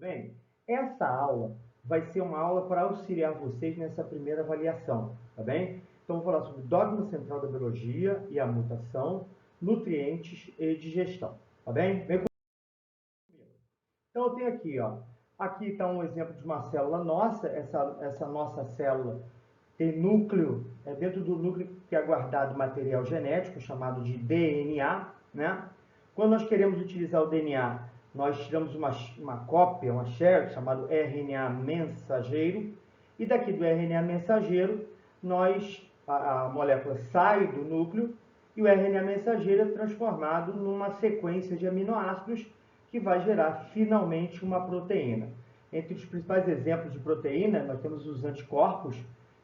bem? Essa aula vai ser uma aula para auxiliar vocês nessa primeira avaliação, tá bem? Então, vou falar sobre o dogma central da biologia e a mutação, nutrientes e digestão, tá bem? Vem comigo. Então, eu tenho aqui, ó, aqui está um exemplo de uma célula nossa. Essa nossa célula tem núcleo, dentro do núcleo que é guardado material genético, chamado de DNA, né? Quando nós queremos utilizar o DNA, nós tiramos uma cópia, uma share, chamado RNA mensageiro, e daqui do RNA mensageiro, a molécula sai do núcleo, e o RNA mensageiro é transformado numa sequência de aminoácidos que vai gerar finalmente uma proteína. Entre os principais exemplos de proteína, nós temos os anticorpos,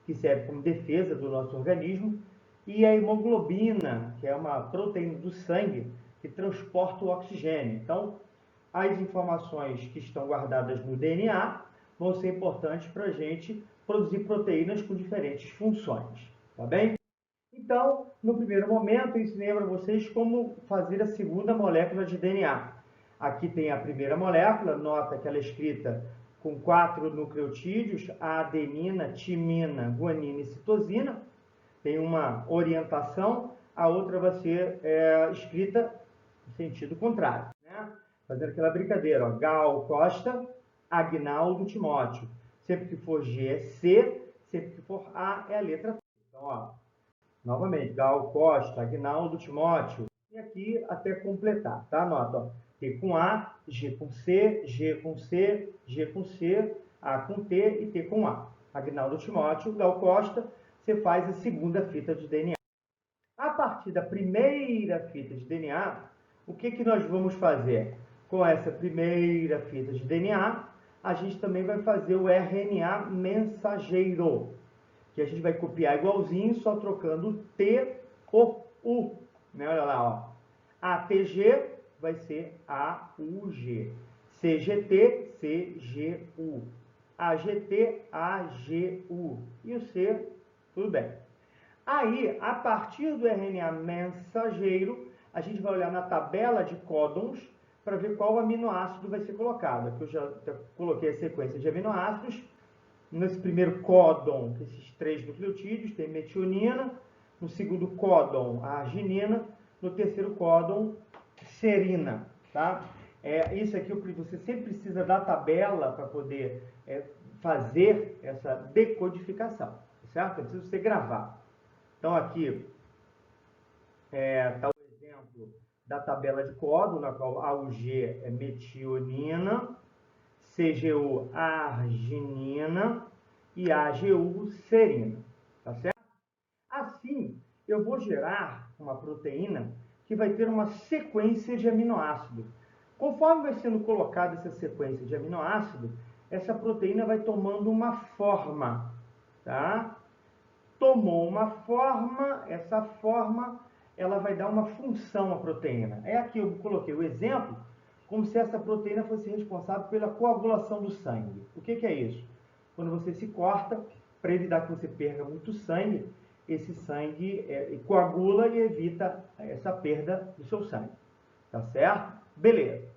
que servem como defesa do nosso organismo, e a hemoglobina, que é uma proteína do sangue que transporta o oxigênio. Então, as informações que estão guardadas no DNA vão ser importantes para a gente produzir proteínas com diferentes funções, tá bem? Então, no primeiro momento, eu ensinei para vocês como fazer a segunda molécula de DNA. Aqui tem a primeira molécula, nota que ela é escrita com 4 nucleotídeos, a adenina, timina, guanina e citosina. Tem uma orientação, a outra vai ser escrita no sentido contrário, né? Fazendo aquela brincadeira, ó, Gal Costa, Agnaldo Timóteo. Sempre que for G é C, sempre que for A é a letra T. Então, ó, novamente, Gal Costa, Agnaldo Timóteo. E aqui até completar, tá? Anota, ó. T com A, G com C, G com C, G com C, A com T e T com A. Agnaldo Timóteo, Gal Costa, você faz a segunda fita de DNA. A partir da primeira fita de DNA, o que nós vamos fazer? Com essa primeira fita de DNA, a gente também vai fazer o RNA mensageiro, que a gente vai copiar igualzinho, só trocando o T por U. Né? Olha lá, ó. ATG vai ser AUG. CGT, CGU. AGT, AGU. E o C, tudo bem. Aí, a partir do RNA mensageiro, a gente vai olhar na tabela de códons para ver qual aminoácido vai ser colocado. Aqui eu já coloquei a sequência de aminoácidos. Nesse primeiro códon, esses 3 nucleotídeos, tem metionina. No segundo códon, a arginina. No terceiro códon, serina. Tá? Isso aqui você sempre precisa da tabela para poder fazer essa decodificação. Certo? É preciso você gravar. Então, aqui está o exemplo da tabela de códon, na qual AUG é metionina, CGU arginina e AGU serina. Tá certo? Assim, eu vou gerar uma proteína que vai ter uma sequência de aminoácidos. Conforme vai sendo colocada essa sequência de aminoácidos, essa proteína vai tomando uma forma, tá? Tomou uma forma, essa forma ela vai dar uma função à proteína. Aqui eu coloquei o exemplo como se essa proteína fosse responsável pela coagulação do sangue. O que é isso? Quando você se corta, para evitar que você perca muito sangue, esse sangue coagula e evita essa perda do seu sangue. Tá certo? Beleza.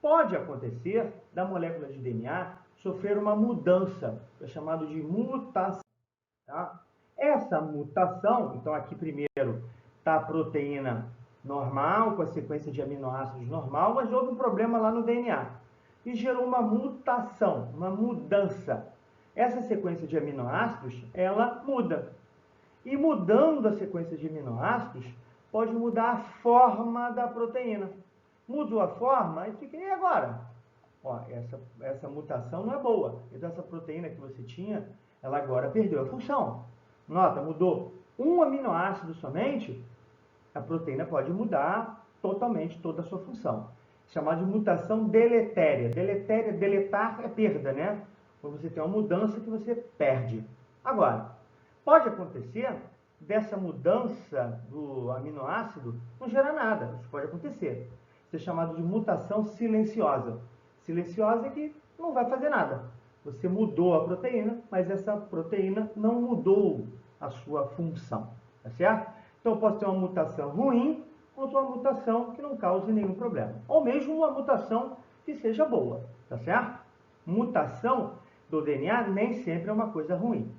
Pode acontecer da molécula de DNA sofrer uma mudança, é chamado de mutação. Tá? Essa mutação, então aqui primeiro está a proteína normal, com a sequência de aminoácidos normal, mas houve um problema lá no DNA e gerou uma mutação, uma mudança. Essa sequência de aminoácidos, ela muda. E mudando a sequência de aminoácidos, pode mudar a forma da proteína. Mudou a forma, e fica, e agora? Ó, essa mutação não é boa. Então essa proteína que você tinha, ela agora perdeu a função. Nota, mudou um aminoácido somente, a proteína pode mudar totalmente toda a sua função. Chamada de mutação deletéria. Deletéria, deletar é perda, né? Quando você tem uma mudança que você perde. Agora, pode acontecer dessa mudança do aminoácido não gerar nada. Isso pode acontecer. Isso é chamado de mutação silenciosa. Silenciosa é que não vai fazer nada. Você mudou a proteína, mas essa proteína não mudou a sua função, tá certo? Então, pode ter uma mutação ruim ou uma mutação que não cause nenhum problema. Ou mesmo uma mutação que seja boa, tá certo? mutação do DNA nem sempre é uma coisa ruim.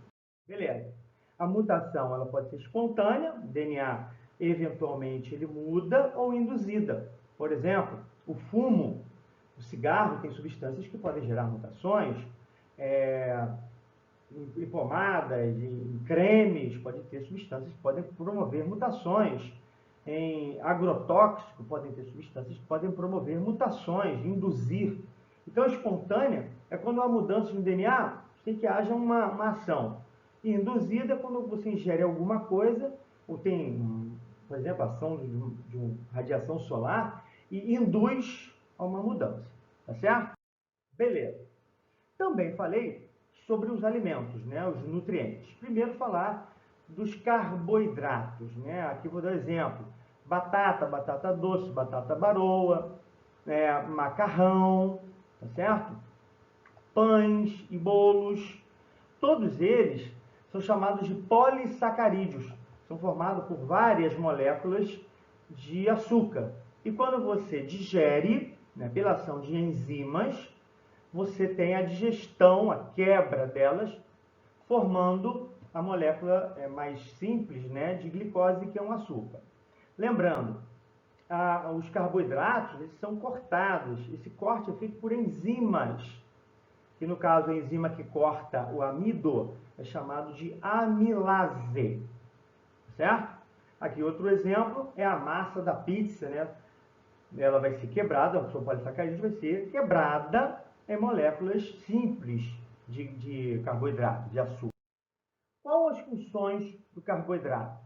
Beleza. A mutação ela pode ser espontânea, o DNA eventualmente ele muda, ou induzida. Por exemplo, o fumo, o cigarro tem substâncias que podem gerar mutações, em pomadas, em cremes, pode ter substâncias que podem promover mutações. Em agrotóxico, podem ter substâncias que podem promover mutações, induzir. Então, espontânea é quando há mudança no DNA, tem que haja uma ação. E induzida é quando você ingere alguma coisa, ou tem, por exemplo, a ação de uma radiação solar, e induz a uma mudança. Tá certo? Beleza. Também falei sobre os alimentos, né, os nutrientes. Primeiro falar dos carboidratos, né? Aqui vou dar um exemplo: batata, batata doce, batata baroa, macarrão, tá certo? Pães e bolos, todos eles são chamados de polissacarídeos. São formados por várias moléculas de açúcar. E quando você digere, né, pela ação de enzimas, você tem a digestão, a quebra delas, formando a molécula mais simples, né, de glicose, que é um açúcar. Lembrando, os carboidratos eles são cortados. Esse corte é feito por enzimas, que no caso a enzima que corta o amido é chamado de amilase, certo? Aqui outro exemplo é a massa da pizza, né? Ela vai ser quebrada, o polissacarídeo vai ser quebrada em moléculas simples de carboidrato, de açúcar. Quais as funções do carboidrato?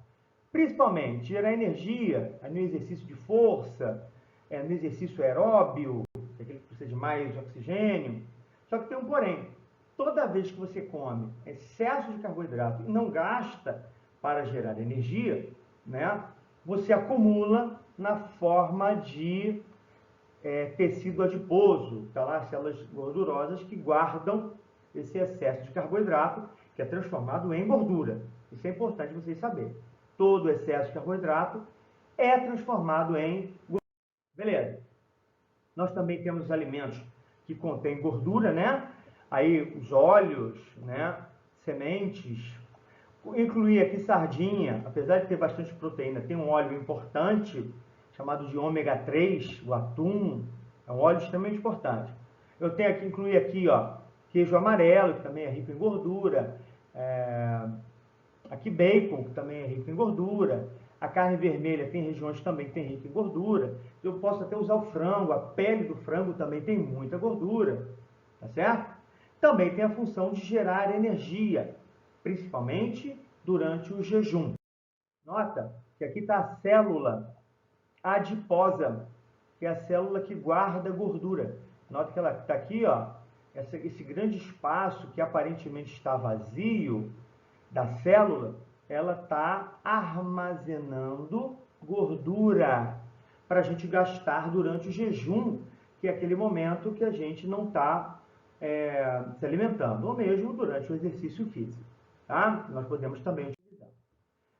Principalmente gerar energia no exercício de força, no exercício aeróbio, aquele que precisa de mais oxigênio. Só que tem um porém: toda vez que você come excesso de carboidrato e não gasta para gerar energia, né, você acumula na forma de tecido adiposo, tá lá, células gordurosas que guardam esse excesso de carboidrato, que é transformado em gordura. Isso é importante vocês saberem. Todo excesso de carboidrato é transformado em gordura. Beleza. Nós também temos os alimentos que contêm gordura, né? Aí os óleos, né? Sementes. Incluir aqui sardinha, apesar de ter bastante proteína, tem um óleo importante chamado de ômega 3, o atum, é um óleo extremamente importante. Eu tenho aqui, incluir aqui, ó, queijo amarelo, que também é rico em gordura, aqui bacon, que também é rico em gordura, a carne vermelha tem regiões que também tem rica em gordura, eu posso até usar o frango, a pele do frango também tem muita gordura, tá certo? Também tem a função de gerar energia, principalmente durante o jejum. Nota que aqui está a célula adiposa, que é a célula que guarda gordura. Nota que ela está aqui, ó, esse grande espaço que aparentemente está vazio da célula, ela está armazenando gordura para a gente gastar durante o jejum, que é aquele momento que a gente não está se alimentando, ou mesmo durante o exercício físico. Tá? Nós podemos também utilizar.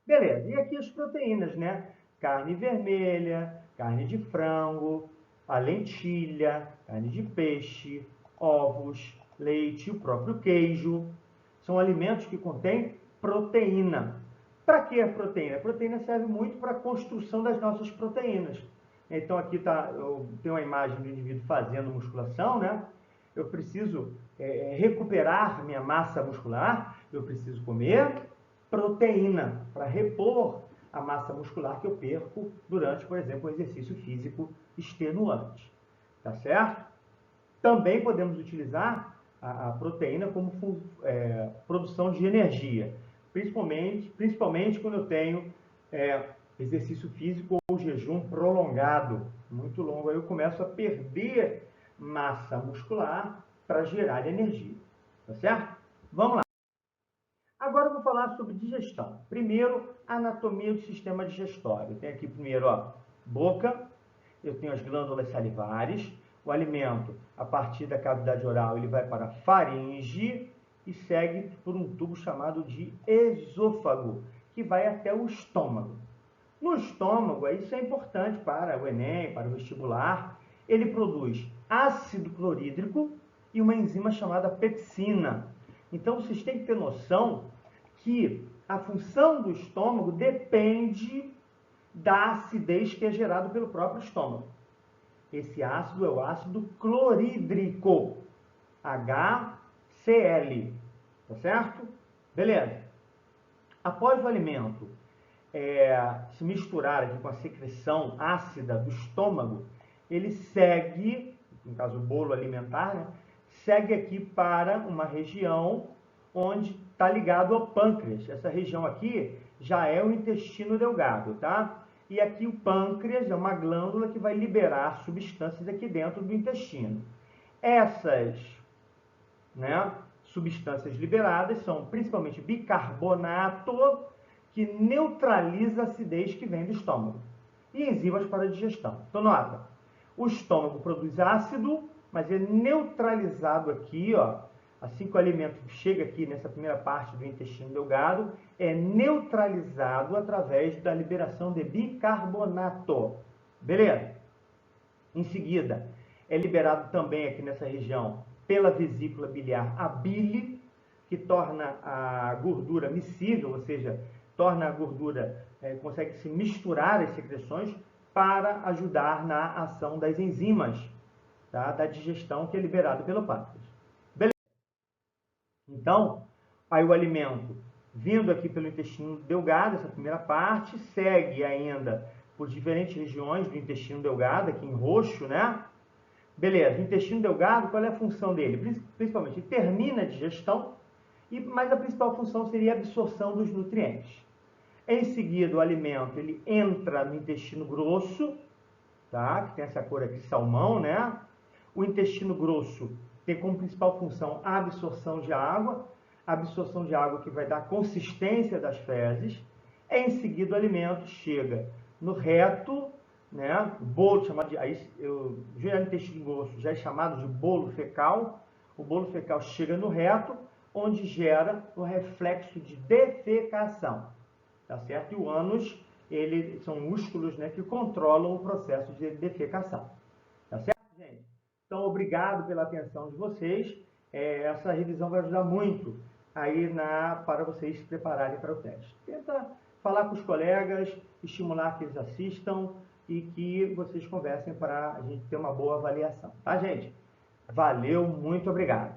Beleza, e aqui as proteínas, né? Carne vermelha, carne de frango, a lentilha, carne de peixe, ovos, leite, o próprio queijo. São alimentos que contêm proteína. Para que a proteína? A proteína serve muito para a construção das nossas proteínas. Então aqui eu tenho uma imagem do indivíduo fazendo musculação, né? Eu preciso recuperar minha massa muscular, eu preciso comer proteína para repor a massa muscular que eu perco durante, por exemplo, um exercício físico extenuante. Tá certo? Também podemos utilizar a proteína como produção de energia, principalmente quando eu tenho exercício físico ou jejum prolongado, muito longo. Aí eu começo a perder massa muscular para gerar energia. Tá certo? Vamos lá. Agora eu vou falar sobre digestão. Primeiro, anatomia do sistema digestório. Eu tenho aqui primeiro, ó, boca, eu tenho as glândulas salivares, o alimento, a partir da cavidade oral, ele vai para a faringe e segue por um tubo chamado de esôfago, que vai até o estômago. No estômago, isso é importante para o Enem, para o vestibular, ele produz ácido clorídrico e uma enzima chamada pepsina. Então, vocês têm que ter noção que a função do estômago depende da acidez que é gerada pelo próprio estômago. Esse ácido é o ácido clorídrico, HCl, tá certo? Beleza. Após o alimento se misturar aqui com a secreção ácida do estômago, ele segue, no caso o bolo alimentar, né, segue aqui para uma região onde está ligado ao pâncreas. Essa região aqui já é o intestino delgado, tá? E aqui o pâncreas é uma glândula que vai liberar substâncias aqui dentro do intestino. Essas, né, substâncias liberadas são principalmente bicarbonato, que neutraliza a acidez que vem do estômago, e enzimas para a digestão. Então, nota, o estômago produz ácido, mas é neutralizado aqui, ó, assim que o alimento chega aqui nessa primeira parte do intestino delgado, é neutralizado através da liberação de bicarbonato. Beleza? Em seguida, é liberado também aqui nessa região, pela vesícula biliar, a bile, que torna a gordura miscível, ou seja, torna a gordura, consegue se misturar as secreções para ajudar na ação das enzimas, tá, da digestão, que é liberado pelo pâncreas. Beleza? Então, aí o alimento vindo aqui pelo intestino delgado, essa primeira parte, segue ainda por diferentes regiões do intestino delgado, aqui em roxo, né? Beleza, o intestino delgado, qual é a função dele? Principalmente, ele termina a digestão, mas a principal função seria a absorção dos nutrientes. Em seguida, o alimento ele entra no intestino grosso, tá? Que tem essa cor aqui, salmão, né? O intestino grosso tem como principal função a absorção de água que vai dar consistência das fezes. Em seguida, o alimento chega no reto, né? O bolo chamado de, já no intestino grosso já é chamado de bolo fecal. O bolo fecal chega no reto, onde gera o reflexo de defecação. Tá certo? E o ânus, são músculos, né, que controlam o processo de defecação. Tá certo, gente? Então, obrigado pela atenção de vocês. Essa revisão vai ajudar muito aí para vocês se prepararem para o teste. Tenta falar com os colegas, estimular que eles assistam e que vocês conversem para a gente ter uma boa avaliação. Tá, gente? Valeu, muito obrigado.